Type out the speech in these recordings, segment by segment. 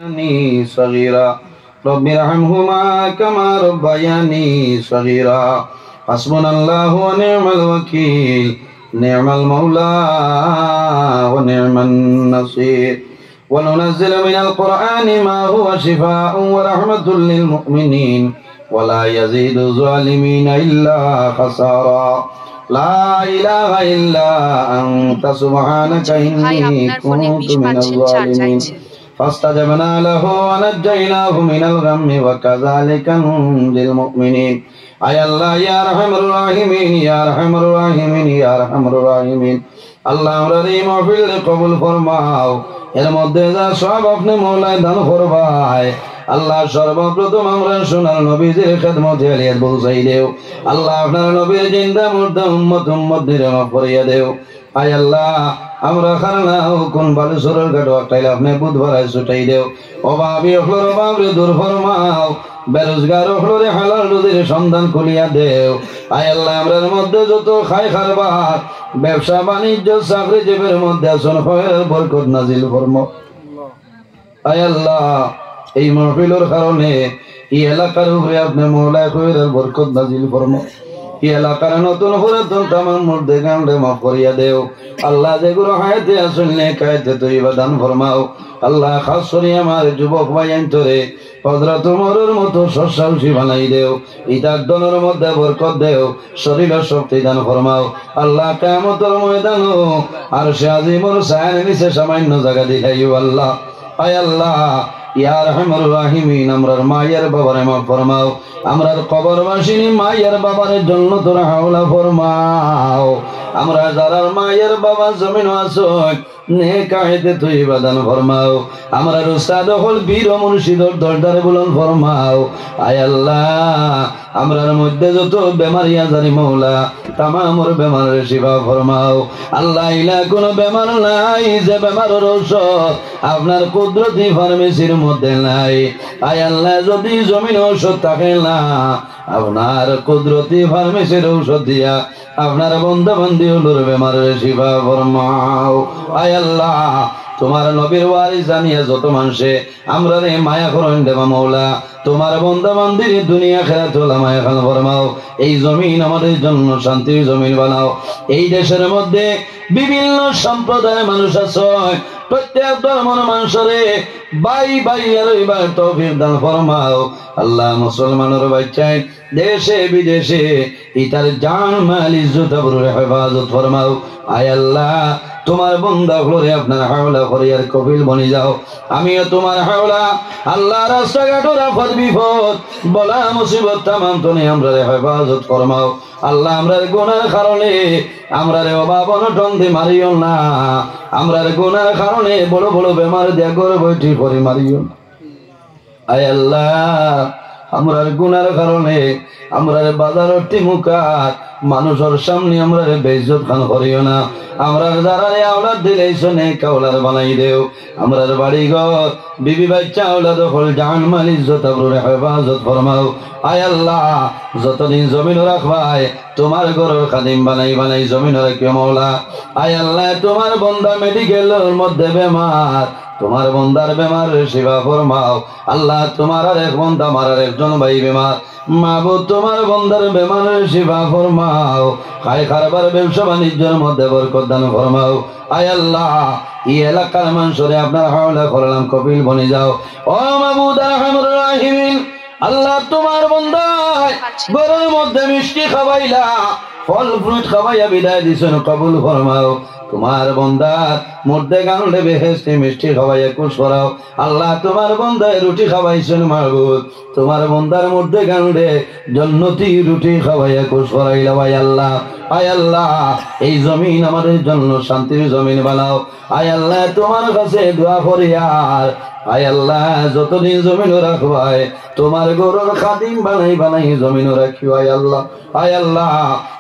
صغيرا رب ارحمهما كما ربياني صغيرا حسبنا الله ونعم الوكيل نعم المولى ونعم النصير وننزل من القرآن ما هو شفاء ورحمة للمؤمنين ولا يزيد الظالمين إلا خسارا لا إله إلا أنت سبحانك إني كنت من الظالمين فاستجبنا له ونجيناه من الغم وكذلك ننجي المؤمنين أي الله يا أرحم الراحمين يا أرحم الراحمين يا أرحم الراحمين আল্লাহ আমরা এই মাহফিল কবুল ফরমাও এর মধ্যে যা সব আপনি মওলায় দান করবাই আল্লাহ সর্বপ্রথম আমরা সোনার নবীজির খেদমতে আলিয়াত পৌঁছাই দেও আল্লাহ আপনার নবীর জিন্দা মুর্দা উম্মত নিরাময় করিয়া দেও আয় আল্লাহ আমরা খানা কোন বালুসরের ঘাট একটাইলে আপনি বুধবার ছুটাই দেও অভাবী হলোর অভাবরে দূর ফরমাও বেরোজগার হলোরে হালাল রুজির সন্ধান খুলিয়া দেও আয় আল্লাহ আমরার মধ্যে যত খাই খারবার ব্যবসা বাণিজ্য চাকরি জীবের মধ্যে আসন খয়ের বরকত নাজিল ফরমাও আয় আল্লাহ এই মাহফিলের কারণে এই এলাকার উপরে আপনি মওলায় খয়ের বরকত নাজিল ফরমাও এই এলাকার নতুন পুরাতন তামাম মুর্দে গান্ডে মাফ করিয়া দেও আল্লাহ যেগুলো হায়াতে আসলে কায়াতে তৈবা দান ফরমাও আল্লাহ খাস করে আমার যুবক ভাই আন্তরে হযরত ওমরের মতো সসাহসী বানাই দেও ইতার দনের মধ্যে বরকত দেও শরীরের শক্তি দান ফরমাও আল্লাহ কিয়ামতের ময়দানও আরশে আজিমের ছায়ার নিচে সামান্য জায়গা দিলাইও আল্লাহ আয় আল্লাহ ইয়া আরহামুর রাহিমিন আমরার মায়ের বাবারে মাফ ফরমাও আমরার কবরবাসিনী মায়ের বাবার জন্য তোরা হাওলা ফরমাও আমরা যারার মায়ের বাবা জমিন আছো নেকায়েতে তৈবা দান ফরমাও আমরা উস্তাদ হল বীর মুর্শিদর দরদারে বুলন ফরমাও আয় আল্লাহ আমরার মধ্যে যত বেমারি আজারি মওলা তামামর বেমারের শিফা ফরমাও আল্লাহ ইলা কোনো বেমার নাই যে বেমারের ঔষধ আপনার কুদরতি ফার্মেসির মধ্যে নাই আয় আল্লাহ যদি জমিন ঔষধ থাকে না আপনার কুদরতি ফার্মেসির ঔষধ দিয়া আপনার বন্ধা বান্ধি হলোর বেমারের শিফা ফরমাও আয় আল্লাহ তোমার নবীর ওয়ারিস জানিয়া যত মানুষে আমরা রে মায়া করেন দেবা মওলা তোমার বন্ধা বান্দির দুনিয়া খেরাত মায়া খান ফরমাও এই জমিন আমাদের জন্য শান্তির জমিন বানাও এই দেশের মধ্যে বিভিন্ন সম্প্রদায়ের মানুষ আছে প্রত্যেক ধর্মের মানুষরে বাই বাই আর এবার তৌফিক দান ফরমাও আল্লাহ মুসলমানের বাচ্চায় দেশে বিদেশে ইতার জান মাল ইজ্জত আবরুর হেফাজত ফরমাও আয় আল্লাহ তোমার বান্দা হলে আপনার হাওলা করিয়ার কফিল বনি যাও আমিও তোমার হাওলা আল্লাহ রাস্তাঘাটের আফত বিপদ বলা মুসিবত তামাম তুমি আমরা হেফাজত ফরমাও আল্লাহ আমরার গুনার কারণে আমরার অভাব অনটন দিয়ে মারিও না আমরার গুনার কারণে বড় বড় বেমার দিয়া করে বইটি করে মারিও না আয় আল্লাহ আমরার গুনার কারণে আমরার বাজারের টিমুকার মানুষের সামনে আমরা বেইজ্জত খান করিও না আমরা যারা আওলাদ দিলেইছো নেক আওলাদ বানাই দেও আমরার বাড়ি ঘর বিবি বাচ্চা আওলাদ হল জান মাল ইজ্জত আবরুর হেফাজত ফরমাও আয় আল্লাহ যতদিন জমিন রাখবাই তোমার ঘরের খাদিম বানাই বানাই জমিন রাখিও মওলা আয় আল্লাহ তোমার বান্দা মেডিকেলের মধ্যে বেমার তোমার বান্দার বেমারের সেবা ফরমাও আল্লাহ তোমার আর এক বান্দা আমার আর একজন ভাই বেমার মাবুদ তোমার বান্দার বেমারের সেবা ফরমাও খাই খারবার ব্যবসা বাণিজ্যের মধ্যে বরকত দান ফরমাও আয় আল্লাহ এই এলাকার মানুষরে আপনার হাওলা করলাম কপিল বনে যাও ও মাবুদ আরহামুর রাহিমিন আল্লাহ তোমার বান্দা ঘরের মধ্যে মিষ্টি খাওয়াইলা ফল ফ্রুট খাওয়াইয়া বিদায় দিছেন কবুল ফরমাও তোমার বান্দার মধ্যে গানলে বেহেশতে মিষ্টি খাওয়াইয়া খুশ করাও আল্লাহ তোমার বান্দায় রুটি খাওয়াইছেন মাহবুব তোমার বান্দার মধ্যে গানলে জান্নাতি রুটি খাওয়াইয়া খুশ করাইলা ভাই আল্লাহ আয় আল্লাহ এই জমিন আমাদের জন্য শান্তির জমিন বানাও আয় আল্লাহ তোমার কাছে দোয়া করি আর আয় আল্লাহ যতদিন জমিন রাখবাই তোমার গরুর খাদিম বানাই বানাই জমিন রাখিও আয় আল্লাহ আয় আল্লাহ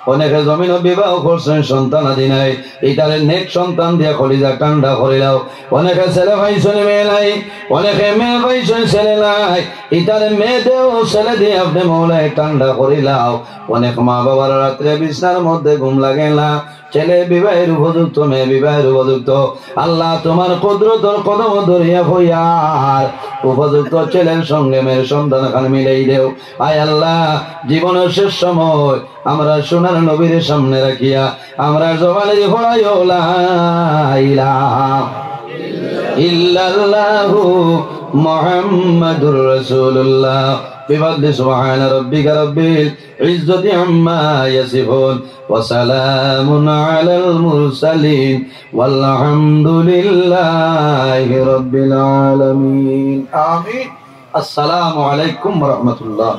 অনেকে জমিন বিবাহ করছেন সন্তান আদি নাই এইটারে নেক সন্তান দিয়া কলিজা ঠান্ডা করে দাও অনেকে ছেলে পাইছেন মেয়ে নাই অনেকে মেয়ে পাইছেন ছেলে নাই এইটারে মেয়ে দেও ছেলে দিয়ে আপনি মওলায় ঠান্ডা করে দাও অনেক মা বাবার রাত্রে বিছনার মধ্যে ঘুম লাগে না ছেলে বিবাহের উপযুক্ত, মেয়ে বিবাহের উপযুক্ত। আল্লাহ তোমার কুদরতের কদম ধরিয়া হইয়ার উপযুক্ত ছেলের সঙ্গে মেয়ের সন্তান খান মিলেই দেও। আয় আল্লাহ, জীবনের শেষ সময় আমরা সোনার নবীর সামনে রাখিয়া আমরা জবানে পড়াইও লা ইলাহা ইল্লাল্লাহু মুহাম্মাদুর রাসূলুল্লাহ। বিফadli সুবহানা রাব্বিকা রাব্বিল ইজ্জাতি আম্মা ইয়াসিফুন ওয়া সালামুন আলাল মুরসালিন ওয়ালহামদুলিল্লাহি রাব্বিল আলামিন। আমিন। আসসালামু আলাইকুম ওয়া রাহমাতুল্লাহ।